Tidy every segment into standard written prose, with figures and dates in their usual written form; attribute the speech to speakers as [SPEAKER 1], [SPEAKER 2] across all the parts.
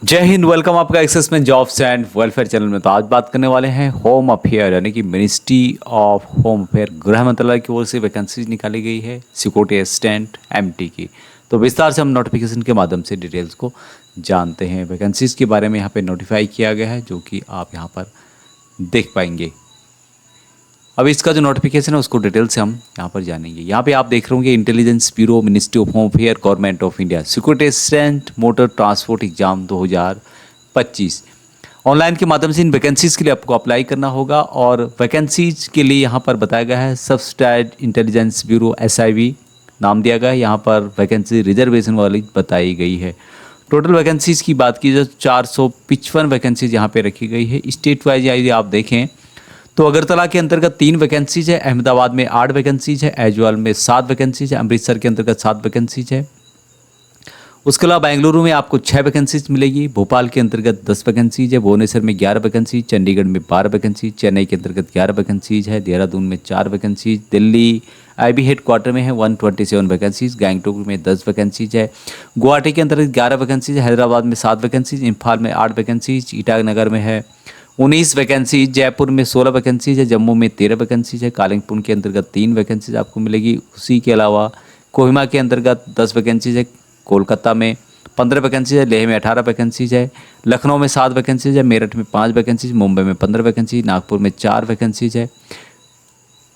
[SPEAKER 1] जय हिंद। वेलकम आपका एक्सेस में जॉब्स एंड वेलफेयर चैनल में। तो आज बात करने वाले हैं होम अफेयर यानी कि मिनिस्ट्री ऑफ होम अफेयर, गृह मंत्रालय की ओर से वैकेंसीज निकाली गई है सिक्योरिटी असिस्टेंट एमटी की। तो विस्तार से हम नोटिफिकेशन के माध्यम से डिटेल्स को जानते हैं। वैकेंसीज के बारे में यहाँ पे नोटिफाई किया गया है जो कि आप यहाँ पर देख पाएंगे। अब इसका जो नोटिफिकेशन है उसको डिटेल से हम यहाँ पर जानेंगे। यहाँ पे आप देख रहे होंगे intelligence bureau, ministry of home affair, government of India, security assistant motor transport exam 2025। Online के माध्यम से इन वैकेंसीज के लिए आपको अप्लाई करना होगा और वैकेंसीज के लिए यहाँ पर बताया गया है सब्सिडाइज्ड इंटेलिजेंस ब्यूरो SIB नाम दिया गया है। यहाँ पर वैकेंसी रिजर्वेशन वाली बताई गई है। टोटल वैकेंसीज की बात की जाए 455 वैकेंसीज यहाँ पे रखी गई है। स्टेट वाइज यदि आप देखें तो अगरतला के अंतर्गत 3 वैकेंसीज है, अहमदाबाद में 8 वैकेंसीज है, एजवाल में 7 वैकेंसीज है, अमृतसर के अंतर्गत 7 वैकेंसीज है। उसके अलावा बेंगलुरु में आपको 6 वैकेंसीज मिलेगी, भोपाल के अंतर्गत 10 वैकेंसीज है, भुवनेश्वर में 11 वैकेंसीज, चंडीगढ़ में 12 वैकेंसीज, चेन्नई के अंतर्गत 11 वैकेंसीज है, देहरादून में 4 वैकेंसीज, दिल्ली IB हेडक्वार्टर में है 127 वैकेंसीज, गैंगटोक में 10 वैकेंसीज है, गुवाहाटी के अंतर्गत 11 वैकेंसीज, हैदराबाद में 7 वैकेंसीज, इम्फाल में 8 वैकेंसीज, ईटानगर में है 19 वैकेंसीज, जयपुर में 16 वैकेंसीज है, जम्मू में 13 वैकेंसीज है, कालिंगपुर के अंतर्गत 3 वैकेंसीज आपको मिलेगी। उसी के अलावा कोहिमा के अंतर्गत 10 वैकेंसीज है, कोलकाता में 15 वैकेंसीज है, लेह में 18 वैकेंसीज है, लखनऊ में 7 वैकेंसीज है, मेरठ में 5 वैकेंसीज, मुंबई में 15 वैकेंसीज, नागपुर में 4 वैकेंसीज है,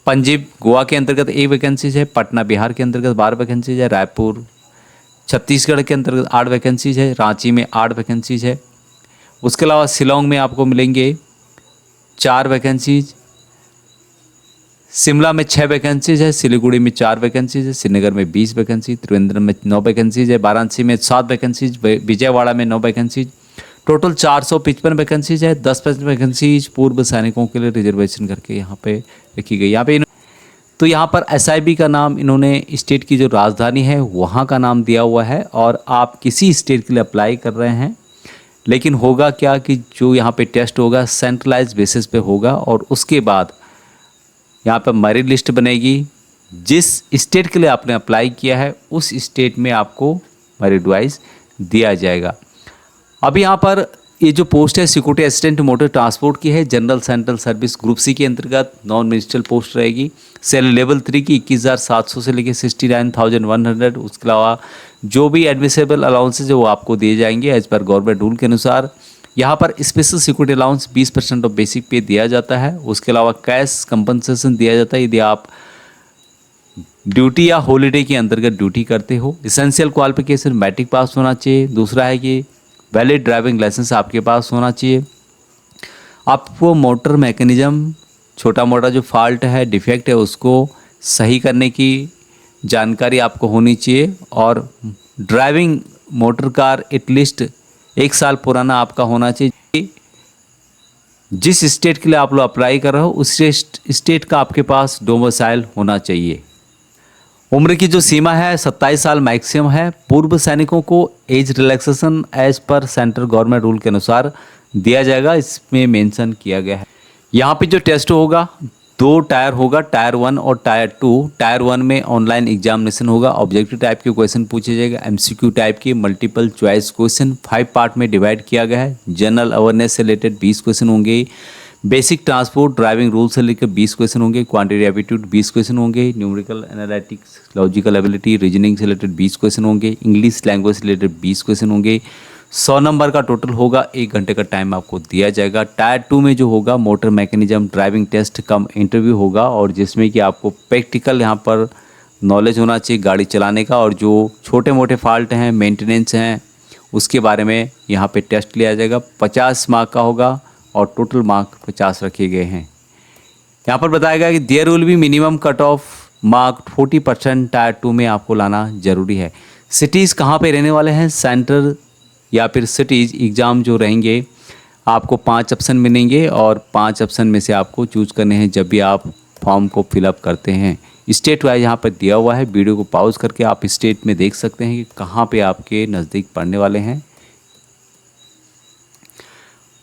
[SPEAKER 1] पंजीब गोवा के अंतर्गत 1 वैकेंसीज है, पटना बिहार के अंतर्गत 12 वैकेंसीज है, रायपुर छत्तीसगढ़ के अंतर्गत 8 वैकेंसीज है, रांची में 8 वैकेंसीज है। उसके अलावा शिलोंग में आपको मिलेंगे 4 वैकेंसीज, शिमला में 6 वैकेंसीज है, सिलीगुड़ी में 4 वैकेंसीज है, श्रीनगर में 20 वैकेंसी, त्रिवेंद्रम में 9 वैकेंसीज है, वाराणसी में 7 वैकेंसीज, विजयवाड़ा में 9 वैकेंसीज। टोटल 455 वैकेंसीज है। 10% वैकेंसीज पूर्व सैनिकों के लिए रिजर्वेशन करके यहाँ पे रखी गई। यहाँ पे तो यहाँ पर SIB का नाम इन्होंने स्टेट की जो राजधानी है वहाँ का नाम दिया हुआ है और आप किसी स्टेट के लिए अप्लाई कर रहे हैं, लेकिन होगा क्या कि जो यहाँ पे टेस्ट होगा सेंट्रलाइज बेसिस पे होगा और उसके बाद यहाँ पर मेरिट लिस्ट बनेगी। जिस स्टेट के लिए आपने अप्लाई किया है उस स्टेट में आपको मेरिट वाइज दिया जाएगा। अब यहाँ पर ये जो पोस्ट है सिक्योरिटी असिस्टेंट मोटर ट्रांसपोर्ट की है, general central service group C के अंतर्गत नॉन मिनिस्ट्रियल पोस्ट रहेगी। सैलरी लेवल 3 की 21,700 से लेकर 69,100। उसके अलावा जो भी एडमिसेबल अलाउंसेज है वो आपको दिए जाएंगे एज पर गवर्नमेंट रूल के अनुसार। यहाँ पर special security allowance 20% of basic पे दिया जाता है। उसके अलावा कैश कंपनसेशन दिया जाता है यदि आप ड्यूटी या हॉलीडे के अंतर्गत ड्यूटी करते हो। इसेंशियल क्वालिफिकेशन मैट्रिक पास होना चाहिए। दूसरा है कि वैलिड ड्राइविंग लाइसेंस आपके पास होना चाहिए। आपको मोटर मैकेनिज्म छोटा मोटा जो फॉल्ट है डिफेक्ट है उसको सही करने की जानकारी आपको होनी चाहिए और ड्राइविंग मोटर कार एटलीस्ट 1 साल पुराना आपका होना चाहिए। जिस स्टेट के लिए आप लोग अप्लाई कर रहे हो उस स्टेट का आपके पास डोमिसाइल होना चाहिए। उम्र की जो सीमा है 27 साल मैक्सिमम है। पूर्व सैनिकों को age relaxation as per central government rule के अनुसार दिया जाएगा, इसमें मेंशन किया गया है। यहाँ पे जो टेस्ट होगा 2 टायर होगा, टायर 1 और टायर 2। टायर 1 में ऑनलाइन एग्जामिनेशन होगा, ऑब्जेक्टिव टाइप के क्वेश्चन पूछे जाएगा, MCQ टाइप के मल्टीपल चॉइस क्वेश्चन 5 पार्ट में डिवाइड किया गया है। जनरल अवेयरनेस से रिलेटेड 20 क्वेश्चन होंगे, बेसिक ट्रांसपोर्ट ड्राइविंग रूल से लेकर 20 क्वेश्चन होंगे, क्वांटिटी एप्टीट्यूड 20 क्वेश्चन होंगे, numerical analytics logical ability reasoning से रिलेटेड 20 क्वेश्चन होंगे, इंग्लिश लैंग्वेज से रिलेटेड 20 क्वेश्चन होंगे। 100 नंबर का टोटल होगा, 1 घंटे का टाइम आपको दिया जाएगा। टायर 2 में जो होगा मोटर मैकेनिज्म ड्राइविंग टेस्ट कम इंटरव्यू होगा और जिसमें कि आपको प्रैक्टिकल यहाँ पर नॉलेज होना चाहिए गाड़ी चलाने का और जो छोटे मोटे फॉल्ट हैं मेंटेनेंस हैं उसके बारे में यहाँ पे टेस्ट लिया जाएगा। 50 मार्क का होगा और टोटल मार्क 50 रखे गए हैं। यहाँ पर बताया गया कि there will be minimum cut off mark 40% tier 2 में आपको लाना जरूरी है। सिटीज़ कहाँ पे रहने वाले हैं, सेंटर या फिर सिटीज़ एग्ज़ाम जो रहेंगे आपको 5 ऑप्शन मिलेंगे और 5 ऑप्शन में से आपको चूज करने हैं जब भी आप फॉर्म को फिलअप करते हैं। स्टेट वाइज यहाँ पर दिया हुआ है, वीडियो को पॉज करके आप स्टेट में देख सकते हैं कि कहाँ पे आपके नज़दीक पढ़ने वाले हैं।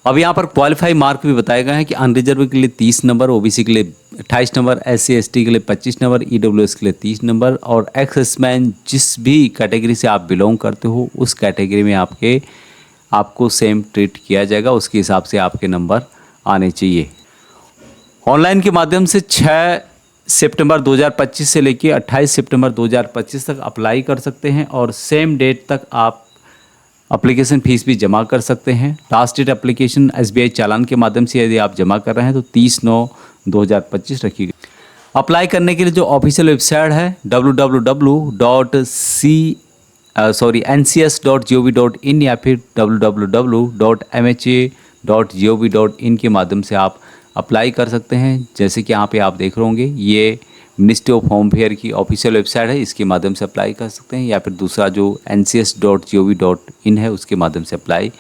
[SPEAKER 1] अब यहाँ पर क्वालिफाई मार्क भी बताया गया है कि अनरिजर्व के लिए 30 नंबर, OBC के लिए 28 नंबर, SC ST के लिए 25 नंबर, EWS के लिए 30 नंबर और एक्स मैन जिस भी कैटेगरी से आप बिलोंग करते हो उस कैटेगरी में आपके आपको सेम ट्रीट किया जाएगा, उसके हिसाब से आपके नंबर आने चाहिए। ऑनलाइन के माध्यम से 6 सितंबर 2025 से लेकर 28 सितंबर 2025 तक अप्लाई कर सकते हैं और सेम डेट तक आप एप्लीकेशन फ़ीस भी जमा कर सकते हैं। लास्ट डेट एप्लीकेशन SBI चालान के माध्यम से यदि आप जमा कर रहे हैं तो 30/9/2025 रखी गई। अप्लाई करने के लिए जो ऑफिशियल वेबसाइट है www.ncs.gov.in या फिर www.mha.gov.in के माध्यम से आप अप्लाई कर सकते हैं। जैसे कि यहाँ पे आप देख रहे होंगे, ये मिनिस्ट्री ऑफ होम अफेयर की ऑफिशियल वेबसाइट है, इसके माध्यम से अप्लाई कर सकते हैं, या फिर दूसरा जो ncs.gov.in है उसके माध्यम से अप्लाई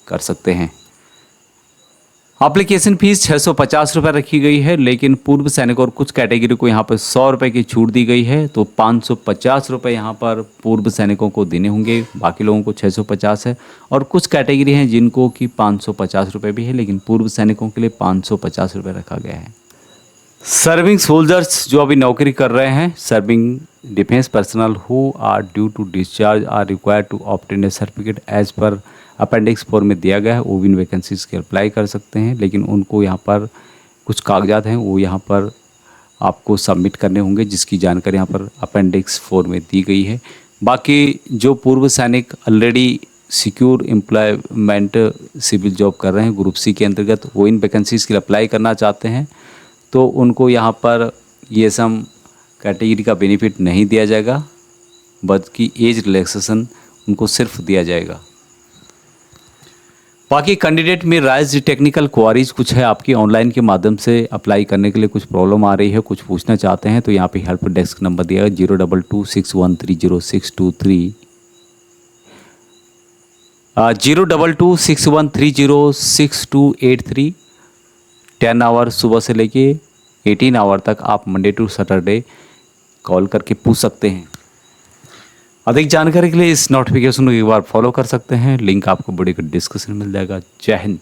[SPEAKER 1] कर सकते हैं। एप्लीकेशन फ़ीस 650 रुपये रखी गई है, लेकिन पूर्व सैनिक और कुछ कैटेगरी को यहाँ पर 100 रुपये की छूट दी गई है, तो 550 रुपये यहाँ पर पूर्व सैनिकों को देने होंगे, बाकी लोगों को 650 है। और कुछ कैटेगरी हैं जिनको कि 550 रुपये भी है, लेकिन पूर्व सैनिकों के लिए 550 रुपये रखा गया है। सर्विंग सोल्जर्स जो अभी नौकरी कर रहे हैं, serving defence personnel who are due to discharge are required to obtain a certificate as per appendix 4 में दिया गया है, वो भी इन वैकेंसीज़ के अप्लाई कर सकते हैं, लेकिन उनको यहाँ पर कुछ कागजात हैं वो यहाँ पर आपको सबमिट करने होंगे, जिसकी जानकारी यहाँ पर अपेंडिक्स 4 में दी गई है। बाकी जो पूर्व सैनिक already secure employment civil job कर रहे हैं ग्रुप C के अंतर्गत, वो इन वैकेंसीज़ के लिए अप्लाई करना चाहते हैं, तो उनको यहाँ पर ये सम कैटेगरी का बेनिफिट नहीं दिया जाएगा, बल्कि एज रिलैक्सेशन उनको सिर्फ दिया जाएगा। बाकी कैंडिडेट में राइज टेक्निकल क्वारीज कुछ है आपकी ऑनलाइन के माध्यम से अप्लाई करने के लिए कुछ प्रॉब्लम आ रही है, कुछ पूछना चाहते हैं, तो यहाँ पे हेल्प डेस्क नंबर दिया है 02261300623 02261306283। 10 आवर सुबह से लेके 18 आवर तक आप मंडे टू सैटरडे कॉल करके पूछ सकते हैं। अधिक जानकारी के लिए इस नोटिफिकेशन को एक बार फॉलो कर सकते हैं, लिंक आपको वीडियो के डिस्क्रिप्शन में मिल जाएगा। जय हिंद।